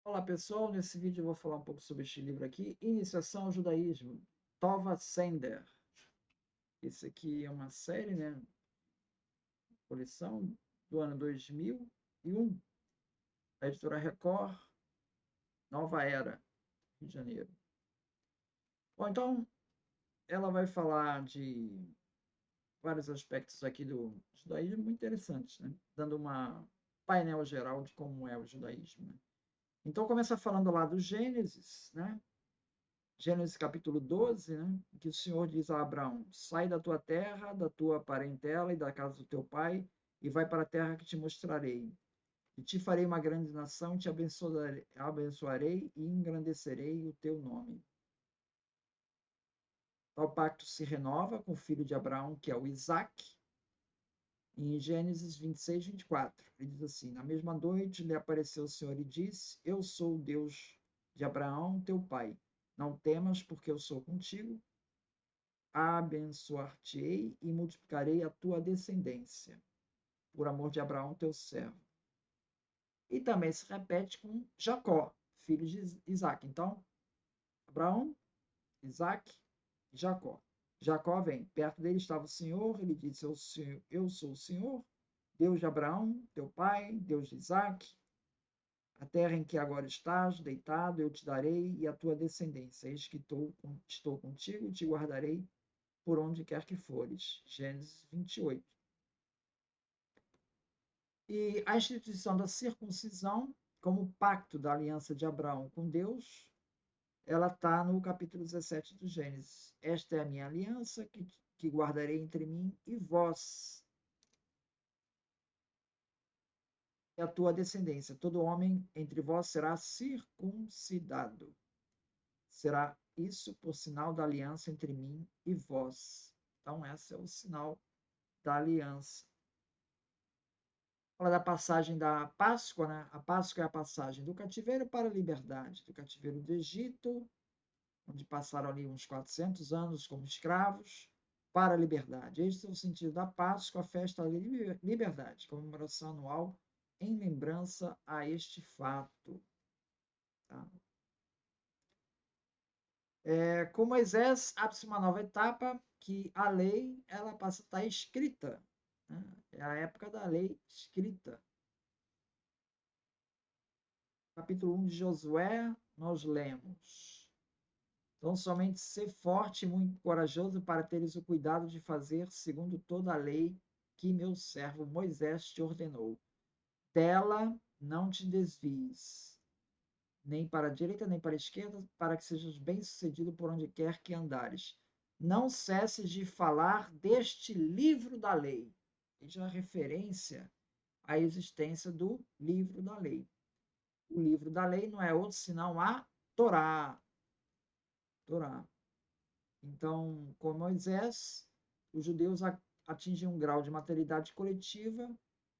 Olá pessoal, nesse vídeo eu vou falar um pouco sobre este livro aqui, Iniciação ao Judaísmo, Tova Sender. Esse aqui é uma série, né, coleção do ano 2001, da editora Record, Nova Era, Rio de Janeiro. Bom, então ela vai falar de vários aspectos aqui do judaísmo muito interessantes, né, dando uma painel geral de como é o judaísmo, né. Então começa falando lá do Gênesis, né, Gênesis capítulo 12, né, que o Senhor diz a Abraão: sai da tua terra, da tua parentela e da casa do teu pai, e vai para a terra que te mostrarei. E te farei uma grande nação, te abençoarei e engrandecerei o teu nome. Tal pacto se renova com o filho de Abraão, que é o Isaque, em Gênesis 26, 24. Ele diz assim: na mesma noite lhe apareceu o Senhor e disse: eu sou o Deus de Abraão, teu pai. Não temas, porque eu sou contigo, abençoar-te-ei e multiplicarei a tua descendência, por amor de Abraão, teu servo. E também se repete com Jacó, filho de Isaac. Então, Abraão, Isaac e Jacó. Jacó vem, perto dele estava o Senhor, ele disse: eu sou o Senhor, Deus de Abraão, teu pai, Deus de Isaac. A terra em que agora estás, deitado, eu te darei e a tua descendência. Eis que estou contigo e te guardarei por onde quer que fores. Gênesis 28. E a instituição da circuncisão, como pacto da aliança de Abraão com Deus, ela está no capítulo 17 do Gênesis. Esta é a minha aliança que guardarei entre mim e vós, e a tua descendência. Todo homem entre vós será circuncidado. Será isso por sinal da aliança entre mim e vós. Então, esse é o sinal da aliança. Fala da passagem da Páscoa, né? A Páscoa é a passagem do cativeiro para a liberdade, do cativeiro do Egito, onde passaram ali uns 400 anos como escravos, para a liberdade. Este é o sentido da Páscoa, a festa da liberdade, comemoração anual em lembrança a este fato. Tá? Com Moisés, abre-se uma nova etapa, que a lei ela passa a estar escrita. Né? É a época da lei escrita. Capítulo 1 de Josué, nós lemos: então, somente ser forte e muito corajoso para teres o cuidado de fazer segundo toda a lei que meu servo Moisés te ordenou. Dela não te desvies, nem para a direita, nem para a esquerda, para que sejas bem-sucedido por onde quer que andares. Não cesses de falar deste livro da lei. Veja a referência à existência do livro da lei. O livro da lei não é outro senão a Torá. Torá. Então, com Moisés, os judeus atingem um grau de maturidade coletiva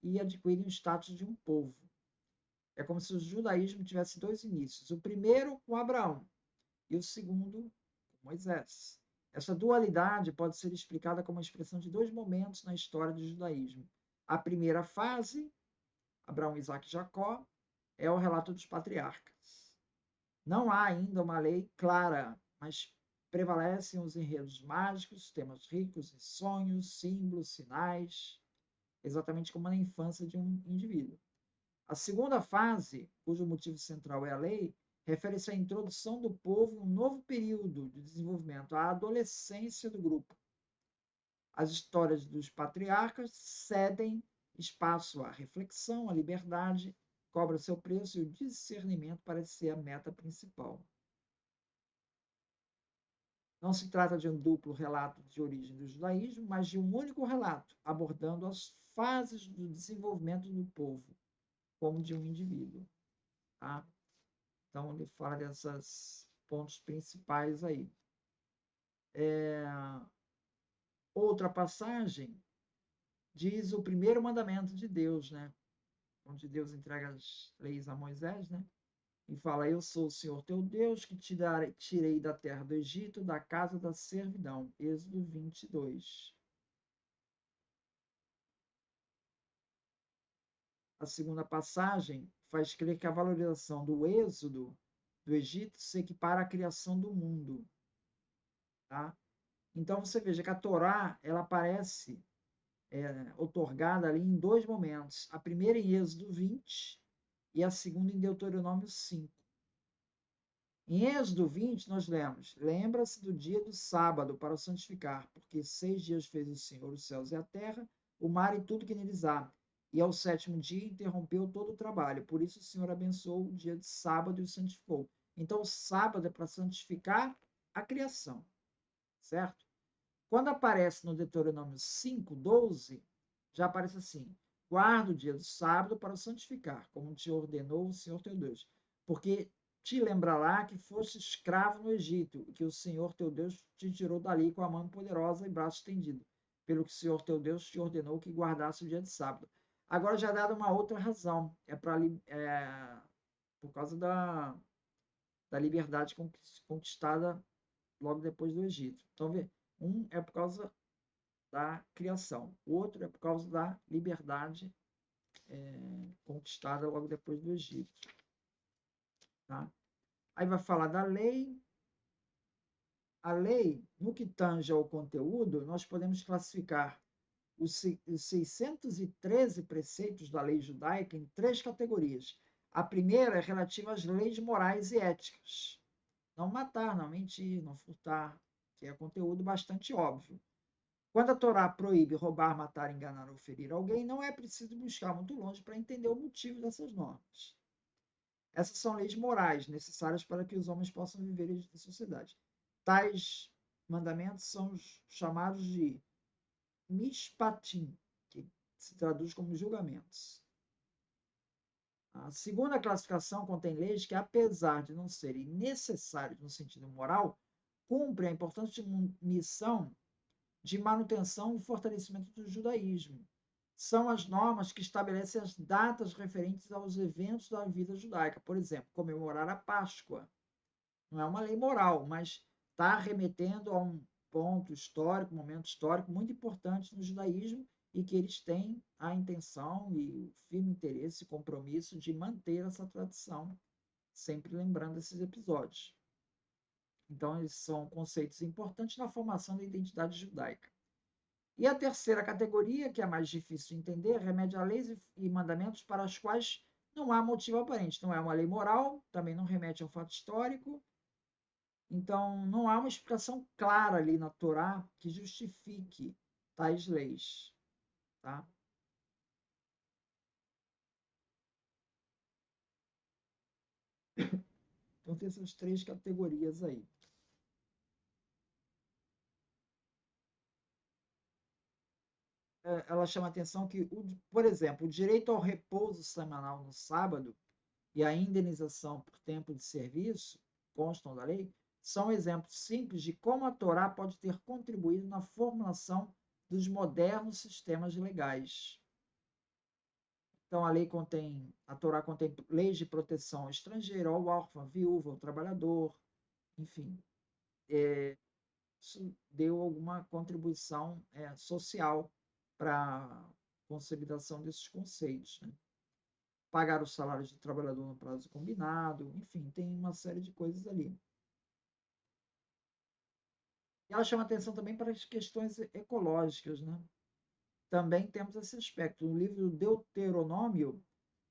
e adquirem o status de um povo. É como se o judaísmo tivesse dois inícios: o primeiro com Abraão e o segundo com Moisés. Essa dualidade pode ser explicada como a expressão de dois momentos na história do judaísmo. A primeira fase, Abraão, Isaac e Jacó, é o relato dos patriarcas. Não há ainda uma lei clara, mas prevalecem os enredos mágicos, temas ricos em sonhos, símbolos, sinais, exatamente como na infância de um indivíduo. A segunda fase, cujo motivo central é a lei, refere-se à introdução do povo em um novo período de desenvolvimento, a adolescência do grupo. As histórias dos patriarcas cedem espaço à reflexão, à liberdade, cobra seu preço e o discernimento parece ser a meta principal. Não se trata de um duplo relato de origem do judaísmo, mas de um único relato, abordando as fases do desenvolvimento do povo, como de um indivíduo. Tá? Então, ele fala desses pontos principais aí. Outra passagem diz o primeiro mandamento de Deus, né? Onde Deus entrega as leis a Moisés, né? E fala: eu sou o Senhor teu Deus, que te tirei da terra do Egito, da casa da servidão. Êxodo 22. A segunda passagem faz crer que a valorização do êxodo do Egito se equipara à criação do mundo. Tá? Então, você veja que a Torá ela aparece outorgada ali em dois momentos. A primeira em Êxodo 20 e a segunda em Deuteronômio 5. Em Êxodo 20, nós lemos: Lembra-se do dia do sábado para o santificar, porque 6 dias fez o Senhor os céus e a terra, o mar e tudo que neles há. E ao sétimo dia interrompeu todo o trabalho. Por isso o Senhor abençoou o dia de sábado e o santificou. Então, o sábado é para santificar a criação, certo? Quando aparece no Deuteronômio 5, 12, já aparece assim: guarda o dia do sábado para o santificar, como te ordenou o Senhor teu Deus. Porque te lembrará que foste escravo no Egito, e que o Senhor teu Deus te tirou dali com a mão poderosa e braço estendido, pelo que o Senhor teu Deus te ordenou que guardasse o dia de sábado. Agora já é dada uma outra razão, por causa da liberdade conquistada logo depois do Egito. Então, vê, um é por causa da criação, o outro é por causa da liberdade conquistada logo depois do Egito. Tá? Aí vai falar da lei. A lei, no que tange ao conteúdo, nós podemos classificar os 613 preceitos da lei judaica em 3 categorias. A primeira é relativa às leis morais e éticas. Não matar, não mentir, não furtar, que é conteúdo bastante óbvio. Quando a Torá proíbe roubar, matar, enganar ou ferir alguém, não é preciso buscar muito longe para entender o motivo dessas normas. Essas são leis morais necessárias para que os homens possam viver em sociedade. Tais mandamentos são chamados de mishpatim, que se traduz como julgamentos. A segunda classificação contém leis que, apesar de não serem necessárias no sentido moral, cumprem a importante missão de manutenção e fortalecimento do judaísmo. São as normas que estabelecem as datas referentes aos eventos da vida judaica. Por exemplo, comemorar a Páscoa. Não é uma lei moral, mas está remetendo a um ponto histórico, um momento histórico muito importante no judaísmo e que eles têm a intenção e o firme interesse e compromisso de manter essa tradição, sempre lembrando esses episódios. Então, eles são conceitos importantes na formação da identidade judaica. E a terceira categoria, que é mais difícil de entender, remete a leis e mandamentos para as quais não há motivo aparente. Não é uma lei moral, também não remete a um fato histórico. Então, não há uma explicação clara ali na Torá que justifique tais leis. Tá? Então, tem essas 3 categorias aí. Ela chama a atenção que, por exemplo, o direito ao repouso semanal no sábado e a indenização por tempo de serviço, constam da lei, são exemplos simples de como a Torá pode ter contribuído na formulação dos modernos sistemas legais. Então, a Torá contém leis de proteção ao estrangeiro, ao órfão, à viúva, ao trabalhador, enfim. Isso deu alguma contribuição social para a consolidação desses conceitos. Né? Pagar os salários do trabalhador no prazo combinado, enfim, tem uma série de coisas ali. E ela chama atenção também para as questões ecológicas, né? Também temos esse aspecto. No livro Deuteronômio,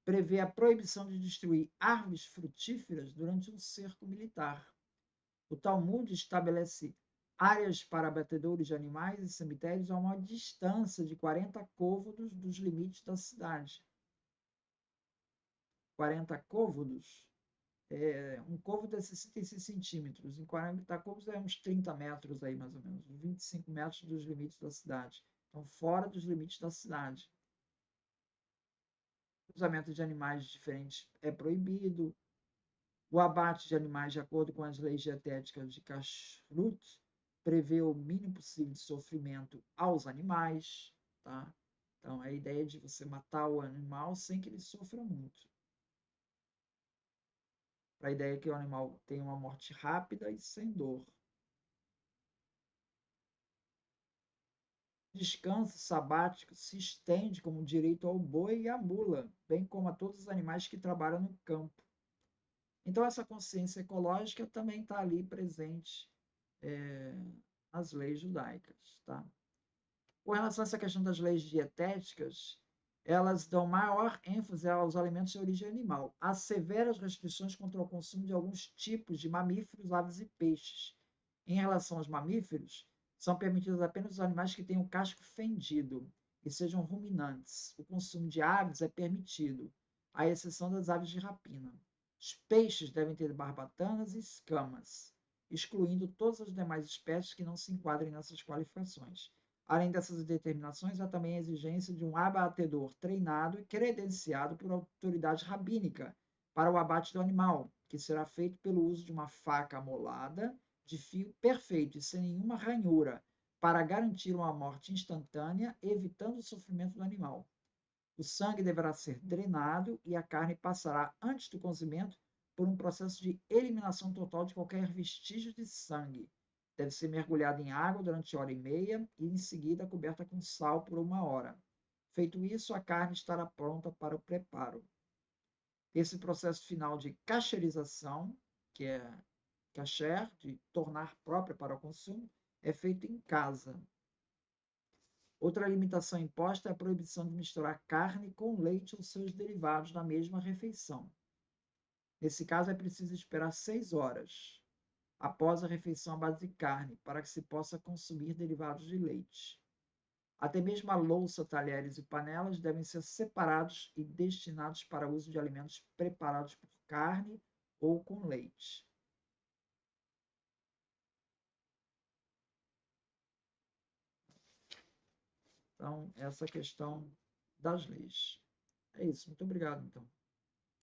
prevê a proibição de destruir árvores frutíferas durante um cerco militar. O Talmud estabelece áreas para abatedouros de animais e cemitérios a uma distância de 40 côvados dos limites da cidade. 40 côvados, um côvado é 66 centímetros, em 40 côvados é uns 30 metros aí, mais ou menos, 25 metros dos limites da cidade. Então, fora dos limites da cidade. O cruzamento de animais diferentes é proibido. O abate de animais, de acordo com as leis dietéticas de Kashrut, prevê o mínimo possível de sofrimento aos animais. Tá? Então, é a ideia de você matar o animal sem que ele sofra muito. Para a ideia que o animal tenha uma morte rápida e sem dor. Descanso sabático se estende como direito ao boi e à mula, bem como a todos os animais que trabalham no campo. Então, essa consciência ecológica também está ali presente nas leis judaicas. Tá? Com relação a essa questão das leis dietéticas, elas dão maior ênfase aos alimentos de origem animal. Há severas restrições contra o consumo de alguns tipos de mamíferos, aves e peixes. Em relação aos mamíferos, são permitidos apenas os animais que tenham o casco fendido e sejam ruminantes. O consumo de aves é permitido, à exceção das aves de rapina. Os peixes devem ter barbatanas e escamas, excluindo todas as demais espécies que não se enquadrem nessas qualificações. Além dessas determinações, há também a exigência de um abatedor treinado e credenciado por autoridade rabínica para o abate do animal, que será feito pelo uso de uma faca amolada de fio perfeito e sem nenhuma ranhura, para garantir uma morte instantânea, evitando o sofrimento do animal. O sangue deverá ser drenado e a carne passará, antes do cozimento, por um processo de eliminação total de qualquer vestígio de sangue. Deve ser mergulhada em água durante 1h30 e, em seguida, coberta com sal por 1 hora. Feito isso, a carne estará pronta para o preparo. Esse processo final de cacherização, que é kasher, de tornar própria para o consumo, é feito em casa. Outra limitação imposta é a proibição de misturar carne com leite ou seus derivados na mesma refeição. Nesse caso, é preciso esperar 6 horas após a refeição à base de carne, para que se possa consumir derivados de leite. Até mesmo a louça, talheres e panelas devem ser separados e destinados para o uso de alimentos preparados por carne ou com leite. Então, essa questão das leis. É isso. Muito obrigado, então.